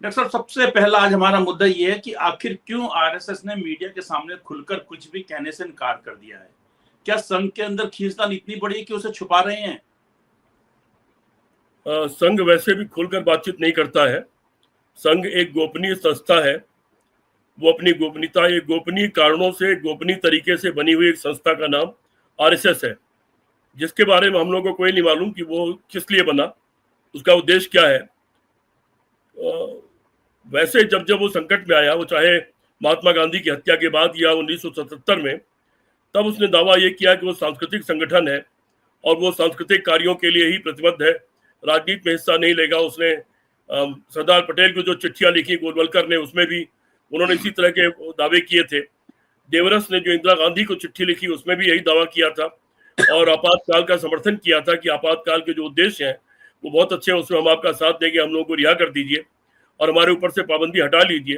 Doctor साहब, सबसे पहला आज हमारा मुद्दा ये है कि आखिर क्यों आरएसएस ने मीडिया के सामने खुलकर कुछ भी कहने से इनकार कर दिया है? क्या संघ के अंदर खींचतान इतनी बड़ी है कि उसे छुपा रहे हैं? संघ वैसे भी खुलकर बातचीत नहीं करता है। संघ एक गोपनीय संस्था है। वो अपनी गोपनीयता, एक गोपनीय कारणों से, गोपनीय तरीके से बनी हुई एक संस्था का नाम आरएसएस है, जिसके बारे में हम लोगों को कोई नहीं मालूम कि वो किस लिए बना, उसका उद्देश्य क्या है। वैसे जब जब वो संकट में आया, वो चाहे महात्मा गांधी की हत्या के बाद या 1977 में, तब उसने दावा ये किया कि वो सांस्कृतिक संगठन है और वो सांस्कृतिक कार्यों के लिए ही प्रतिबद्ध है, राजनीति में हिस्सा नहीं लेगा। उसने सरदार पटेल को जो चिट्ठियां लिखी गोलवलकर ने, उसमें भी उन्होंने इसी तरह के दावे किए थे। देवरस ने जो इंदिरा गांधी को चिट्ठी लिखी, उसमें भी यही दावा किया था और आपातकाल का समर्थन किया था कि आपातकाल के जो उद्देश्य हैं वो बहुत अच्छे हैं, उसमें हम आपका साथ देंगे, हम लोगों को रिहा कर दीजिए और हमारे ऊपर से पाबंदी हटा लीजिए।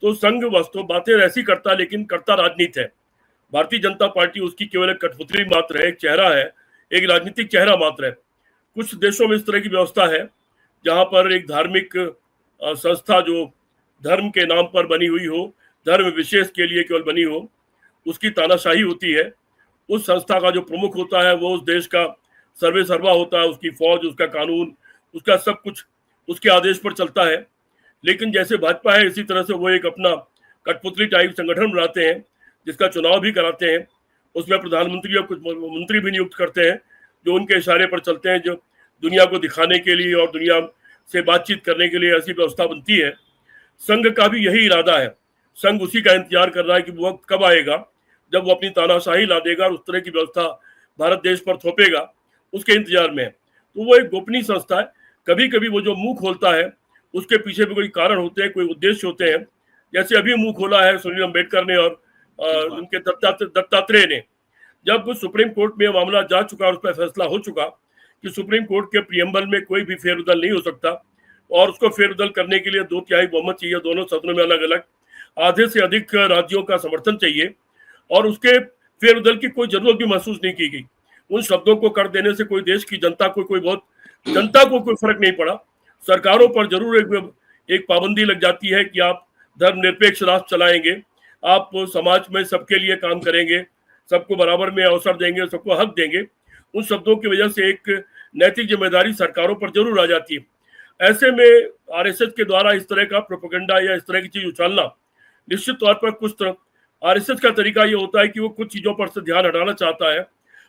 तो संघ वास्तव बातें ऐसी करता, लेकिन करता राजनीति है। भारतीय जनता पार्टी उसकी केवल एक कठपुतली मात्र है, एक चेहरा है, एक राजनीतिक चेहरा मात्र है। कुछ देशों में इस तरह की व्यवस्था है जहां पर एक धार्मिक संस्था जो धर्म के नाम पर बनी हुई हो, धर्म विशेष के लिए केवल बनी हो, उसकी तानाशाही होती है। उस संस्था का जो प्रमुख होता है वो उस देश का सर्वे सर्वा होता है, उसकी फौज, उसका कानून, उसका सब कुछ उसके आदेश पर चलता है। लेकिन जैसे भाजपा है, इसी तरह से वो एक अपना कठपुतली टाइप संगठन बनाते हैं, जिसका चुनाव भी कराते हैं, उसमें प्रधानमंत्री और कुछ मंत्री भी नियुक्त करते हैं जो उनके इशारे पर चलते हैं, जो दुनिया को दिखाने के लिए और दुनिया से बातचीत करने के लिए ऐसी व्यवस्था बनती है। संघ का भी यही इरादा है। संघ उसी का इंतजार कर रहा है कि वो वक्त कब आएगा जब वो अपनी तानाशाही ला देगा और उस तरह की व्यवस्था भारत देश पर थोपेगा, उसके इंतजार में है। तो वो एक गोपनीय संस्था है। कभी कभी वो जो मुंह खोलता है उसके पीछे भी कोई कारण होते हैं, कोई उद्देश्य होते हैं। जैसे अभी मुंह खोला है सुनील अम्बेडकर ने और उनके दत्तात्रेय ने। जब सुप्रीम कोर्ट में मामला जा चुका और उस पर फैसला हो चुका कि सुप्रीम कोर्ट के प्रियम्बल में कोई भी फेरबदल नहीं हो सकता और उसको फेरबदल करने के लिए 2/3 बहुमत चाहिए, दोनों सदनों में अलग अलग आधे से अधिक राज्यों का समर्थन चाहिए, और उसके फेरबदल की कोई जरूरत भी महसूस नहीं की गई। उन शब्दों को कर देने से कोई देश की जनता को कोई फर्क नहीं पड़ा। सरकारों पर जरूर एक पाबंदी लग जाती है कि आप धर्मनिरपेक्ष राष्ट्र चलाएंगे, आप समाज में सबके लिए काम करेंगे, सबको बराबर में अवसर देंगे, सबको हक देंगे। उन शब्दों की वजह से एक नैतिक जिम्मेदारी सरकारों पर जरूर आ जाती है। ऐसे में आरएसएस के द्वारा इस तरह का प्रोपेगेंडा या इस तरह की चीज उछालना निश्चित तौर पर कुछ तरह आरएसएस का तरीका ये होता है कि वो कुछ चीजों पर से ध्यान हटाना चाहता है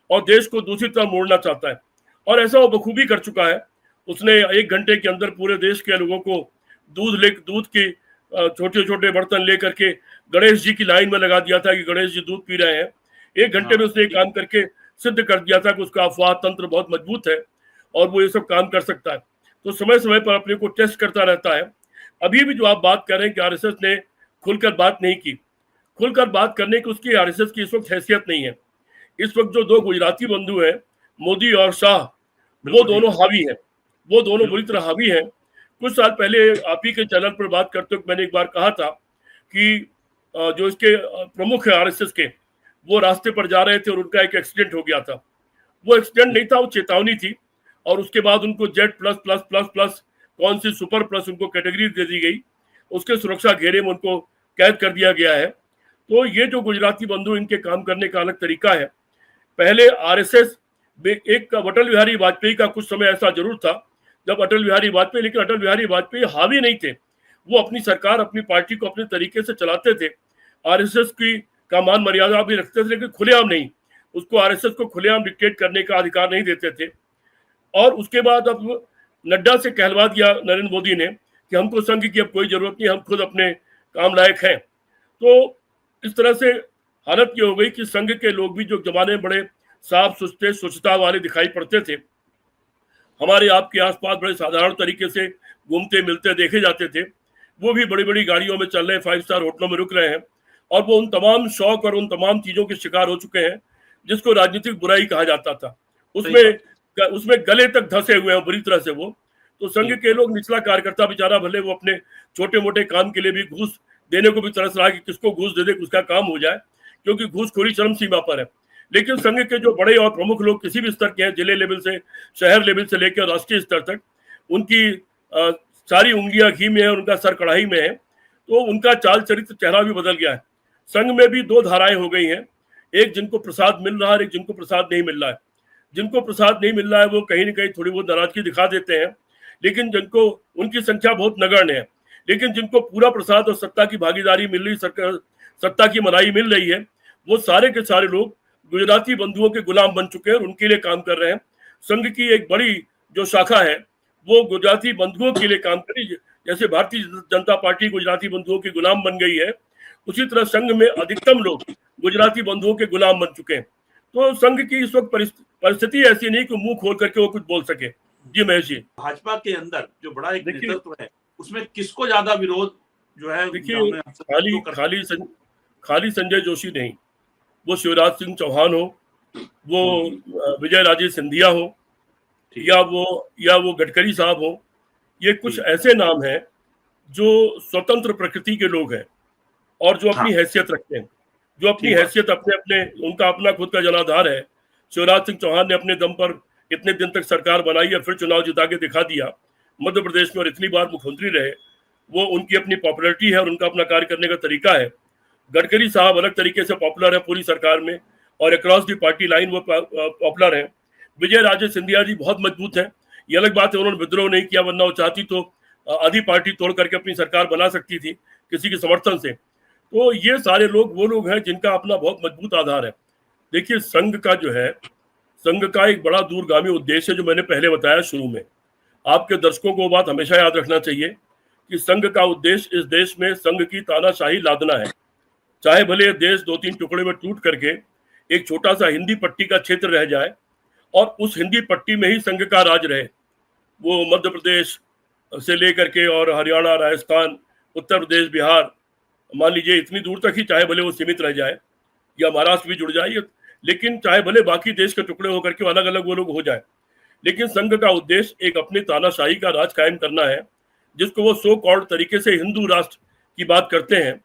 और देश को दूसरी तरफ मोड़ना चाहता है, और ऐसा वो बखूबी कर चुका है। उसने 1 घंटे के अंदर पूरे देश के लोगों को दूध के छोटे छोटे बर्तन लेकर के गणेश जी की लाइन में लगा दिया था कि गणेश जी दूध पी रहे हैं। 1 घंटे में उसने काम करके सिद्ध कर दिया था कि उसका अफवाह तंत्र बहुत मजबूत है और वो ये सब काम कर सकता है। तो समय समय पर अपने को टेस्ट करता रहता है। अभी भी जो आप बात कर रहे हैं कि आरएसएस ने खुलकर बात नहीं की, खुलकर बात करने की उसकी आरएसएस की इस वक्त हैसियत नहीं है। इस वक्त जो 2 गुजराती बंधु हैं, मोदी और शाह, वो दोनों हावी हैं, वो दोनों बुरी तरह हावी हैं। कुछ साल पहले आप ही के चैनल पर बात करते हुए मैंने एक बार कहा था कि जो इसके प्रमुख है आरएसएस के, वो रास्ते पर जा रहे थे और उनका एक एक्सीडेंट हो गया था। वो एक्सीडेंट नहीं था, वो चेतावनी थी, और उसके बाद उनको Z plus plus plus plus कौन सी सुपर प्लस उनको कैटेगरी दे दी गई, उसके सुरक्षा घेरे में उनको कैद कर दिया गया है। तो ये जो गुजराती बंधु, इनके काम करने का अलग तरीका है। पहले आरएसएस एक अटल बिहारी वाजपेयी का कुछ समय ऐसा जरूर था जब अटल बिहारी वाजपेयी, लेकिन अटल बिहारी वाजपेयी हावी नहीं थे। वो अपनी सरकार, अपनी पार्टी को अपने तरीके से चलाते थे। आरएसएस की का मान मर्यादा भी रखते थे, लेकिन खुलेआम नहीं। उसको आरएसएस को खुलेआम डिक्टेट करने का अधिकार नहीं देते थे। और उसके बाद अब नड्डा से कहलवा दिया नरेंद्र मोदी ने कि हमको संघ की अब कोई जरूरत नहीं, हम खुद अपने काम लायक हैं। तो इस तरह से हालत ये हो गई कि संघ के लोग भी जो जमाने में बड़े साफ सुथरे स्वच्छता वाले दिखाई पड़ते थे, हमारे आपके आसपास बड़े साधारण तरीके से घूमते मिलते देखे जाते थे, वो भी बड़ी बड़ी गाड़ियों में चल रहे हैं, 5 स्टार होटलों में रुक रहे हैं, और वो उन तमाम शौक और उन तमाम चीजों के शिकार हो चुके हैं जिसको राजनीतिक बुराई कहा जाता था। उसमें गले तक धंसे हुए हैं बुरी तरह से वो। तो संघ के लोग, निचला कार्यकर्ता बेचारा, भले वो अपने छोटे मोटे काम के लिए भी घूस देने को भी तरस रहा है कि किसको घूस दे दे उसका काम हो जाए, क्योंकि घूसखोरी चरम सीमा पर है। लेकिन संघ के जो बड़े और प्रमुख लोग किसी भी स्तर के हैं, जिले लेवल से शहर लेवल से लेकर राष्ट्रीय स्तर तक, उनकी सारी उंगलियां घी में है, उनका सर कढ़ाई में है, तो उनका चाल चरित्र चेहरा भी बदल गया है। संघ में भी दो धाराएं हो गई हैं, एक जिनको प्रसाद मिल रहा है, एक जिनको प्रसाद नहीं मिल रहा है। जिनको प्रसाद नहीं मिल रहा है वो कहीं ना कहीं थोड़ी बहुत नाराजगी दिखा देते हैं, लेकिन जिनको, उनकी संख्या बहुत नगण्य है, लेकिन जिनको पूरा प्रसाद और सत्ता की भागीदारी मिल रही, सत्ता की मलाई मिल रही है, वो सारे के सारे लोग गुजराती बंधुओं के गुलाम बन चुके हैं और उनके लिए काम कर रहे हैं। संघ की एक बड़ी जो शाखा है वो गुजराती बंधुओं के लिए काम करी, जैसे भारतीय जनता पार्टी गुजराती बंधुओं की गुलाम बन गई है, उसी तरह संघ में अधिकतम लोग गुजराती बंधुओं के गुलाम बन चुके हैं। तो संघ की इस वक्त परिस्थिति ऐसी नहीं कि मुंह खोल करके वो कुछ बोल सके। जी महेश जी, भाजपा के अंदर जो बड़ा एक नेतृत्व है, उसमें किसको ज्यादा विरोध जो है? देखिए, खाली संजय जोशी नहीं, वो शिवराज सिंह चौहान हो, वो विजय राजे सिंधिया हो, या वो गडकरी साहब हो, ये कुछ ऐसे नाम हैं जो स्वतंत्र प्रकृति के लोग हैं और जो अपनी हैसियत रखते हैं, जो अपनी हैसियत अपने उनका अपना खुद का जनाधार है। शिवराज सिंह चौहान ने अपने दम पर इतने दिन तक सरकार बनाई है, फिर चुनाव जिता के दिखा दिया मध्य प्रदेश में और इतनी बार मुख्यमंत्री रहे, वो उनकी अपनी पॉपुलरिटी है और उनका अपना कार्य करने का तरीका है। गडकरी साहब अलग तरीके से पॉपुलर है पूरी सरकार में और अक्रॉस दी पार्टी लाइन वो पॉपुलर है। विजय राजे सिंधिया जी बहुत मजबूत है, ये अलग बात है, उन्होंने विद्रोह नहीं किया, वरना वो चाहती तो आधी पार्टी तोड़ करके अपनी सरकार बना सकती थी किसी के समर्थन से। तो ये सारे लोग वो लोग हैं जिनका अपना बहुत मजबूत आधार है। देखिए, संघ का जो है, संघ का एक बड़ा दूरगामी उद्देश्य है, जो मैंने पहले बताया शुरू में। आपके दर्शकों को बात हमेशा याद रखना चाहिए कि संघ का उद्देश्य इस देश में संघ की तानाशाही लादना है। चाहे भले देश दो तीन टुकड़े में टूट करके एक छोटा सा हिंदी पट्टी का क्षेत्र रह जाए और उस हिंदी पट्टी में ही संघ का राज रहे, वो मध्य प्रदेश से लेकर के और हरियाणा, राजस्थान, उत्तर प्रदेश, बिहार, मान लीजिए इतनी दूर तक ही चाहे भले वो सीमित रह जाए, या महाराष्ट्र भी जुड़ जाए, लेकिन चाहे भले बाकी देश के टुकड़े होकर के अलग अलग वो लोग हो जाए, लेकिन संघ का उद्देश्य एक अपनी तानाशाही का राज कायम करना है, जिसको वो सो कॉल्ड तरीके से हिंदू राष्ट्र की बात करते हैं।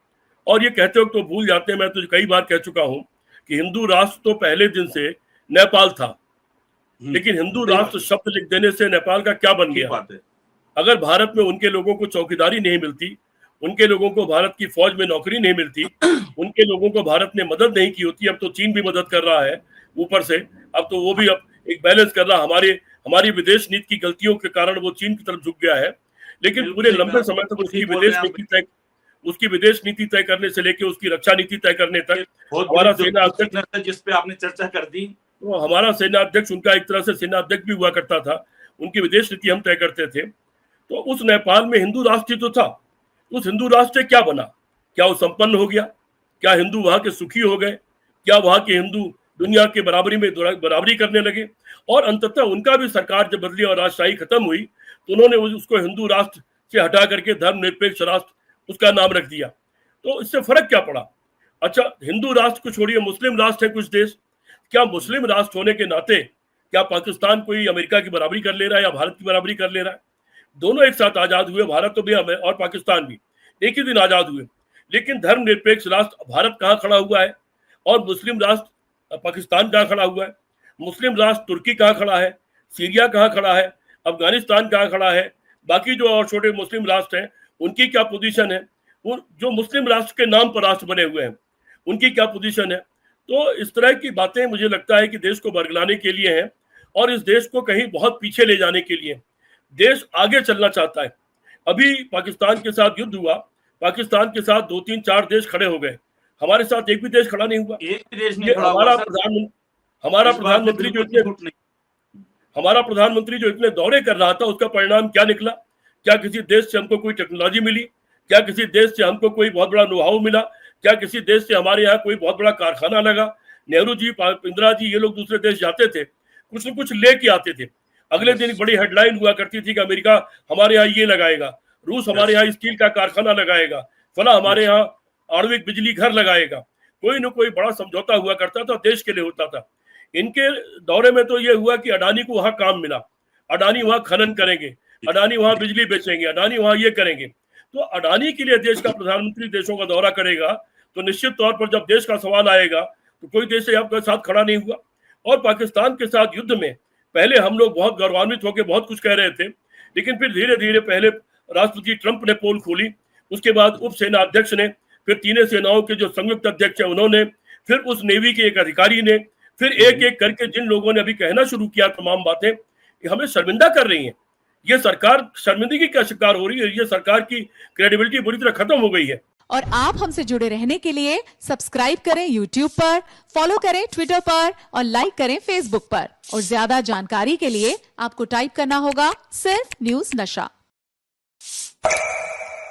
और ये कहते हो तो भूल जाते हैं, मैं तो कई बार कह चुका हूं कि हिंदू राष्ट्र तो पहले दिन से नेपाल था, लेकिन हिंदू राष्ट्र शब्द लिख देने से नेपाल का क्या बन गया? अगर भारत में उनके लोगों को चौकीदारी नहीं मिलती, उनके लोगों को भारत की फौज में नौकरी नहीं मिलती, उनके लोगों को भारत ने मदद नहीं की होती, अब तो चीन भी मदद कर रहा है ऊपर से, अब तो वो भी अब एक बैलेंस कर रहा, हमारी विदेश नीति की गलतियों के कारण वो चीन की तरफ झुक गया है, लेकिन पूरे लंबे समय तक उसकी विदेश नीति तय करने से लेकर उसकी रक्षा नीति तय करने तक हमारा सेना अध्यक्ष, जिस पे आपने चर्चा कर दी, तो हमारा सेना अध्यक्ष, उनका एक तरह से सेना अध्यक्ष भी हुआ करता था, उनकी विदेश नीति हम तय करते थे। तो उस नेपाल में हिंदू राष्ट्र तो था, उस हिंदू राष्ट्र क्या बना? क्या वो संपन्न हो गया? क्या हिंदू वहां के सुखी हो गए? क्या वहां के हिंदू दुनिया के बराबरी करने लगे? और अंततः उनका भी सरकार जब बदली और राजशाही खत्म हुई तो उन्होंने उसको हिंदू राष्ट्र से हटा करके धर्मनिरपेक्ष राष्ट्र उसका नाम रख दिया। तो इससे फर्क क्या पड़ा? अच्छा, हिंदू राष्ट्र को छोड़िए, मुस्लिम राष्ट्र है कुछ देश, क्या मुस्लिम राष्ट्र होने के नाते क्या पाकिस्तान कोई अमेरिका की बराबरी कर ले रहा है या भारत की बराबरी कर ले रहा है? दोनों एक साथ आजाद हुए, भारत तो भी और पाकिस्तान भी एक ही दिन आजाद हुए, लेकिन धर्मनिरपेक्ष राष्ट्र भारत कहाँ खड़ा हुआ है और मुस्लिम राष्ट्र पाकिस्तान कहाँ खड़ा हुआ है? मुस्लिम राष्ट्र तुर्की कहाँ खड़ा है? सीरिया कहाँ खड़ा है? अफगानिस्तान कहाँ खड़ा है? बाकी जो और छोटे मुस्लिम राष्ट्र हैं उनकी क्या पोजीशन है? जो मुस्लिम राष्ट्र के नाम पर राष्ट्र बने हुए हैं उनकी क्या पोजीशन है? तो इस तरह की बातें मुझे लगता है कि देश को बरगलाने के लिए हैं और इस देश को कहीं बहुत पीछे ले जाने के लिए। देश आगे चलना चाहता है। अभी पाकिस्तान के साथ युद्ध हुआ, पाकिस्तान के साथ 2 3 4 देश खड़े हो गए, हमारे साथ एक भी देश खड़ा नहीं हुआ। एक भी देश नहीं खड़ा हुआ। हमारा प्रधानमंत्री जो इतने दौरे कर रहा था, उसका परिणाम क्या निकला? क्या किसी देश से हमको कोई टेक्नोलॉजी मिली? क्या किसी देश से हमको कोई बहुत बड़ा नो-हाउ मिला? क्या किसी देश से हमारे यहाँ कोई बहुत बड़ा कारखाना लगा? नेहरू जी, इंदिरा जी, ये लोग दूसरे देश जाते थे, कुछ न कुछ लेके आते थे, अगले दिन बड़ी हेडलाइन हुआ करती थी कि अमेरिका हमारे यहाँ ये लगाएगा, रूस हमारे यहाँ स्टील का कारखाना लगाएगा, फला हमारे यहाँ आणविक बिजली घर लगाएगा। कोई न कोई बड़ा समझौता हुआ करता था, देश के लिए होता था। इनके दौरे में तो ये हुआ कि अडानी को वहां काम मिला, अडानी वहां खनन करेंगे, अडानी वहां बिजली बेचेंगे, अडानी वहां ये करेंगे। तो अडानी के लिए देश का प्रधानमंत्री देशों का दौरा करेगा तो निश्चित तौर पर जब देश का सवाल आएगा तो कोई देश आपके साथ खड़ा नहीं हुआ। और पाकिस्तान के साथ युद्ध में पहले हम लोग बहुत गौरवान्वित होकर बहुत कुछ कह रहे थे, लेकिन फिर धीरे धीरे पहले राष्ट्रपति ट्रंप ने पोल खोली, उसके बाद उप सेना अध्यक्ष ने, फिर तीनों सेनाओं के जो संयुक्त अध्यक्ष है उन्होंने, फिर उस नेवी के एक अधिकारी ने, फिर एक एक करके जिन लोगों ने अभी कहना शुरू किया तमाम बातें, हमें शर्मिंदा कर रही हैं। ये सरकार शर्मिंदगी का शिकार हो रही है, ये सरकार की क्रेडिबिलिटी बुरी तरह खत्म हो गई है। और आप हमसे जुड़े रहने के लिए सब्सक्राइब करें YouTube पर, फॉलो करें Twitter पर और लाइक करें Facebook पर। और ज्यादा जानकारी के लिए आपको टाइप करना होगा सिर्फ न्यूज़ नशा।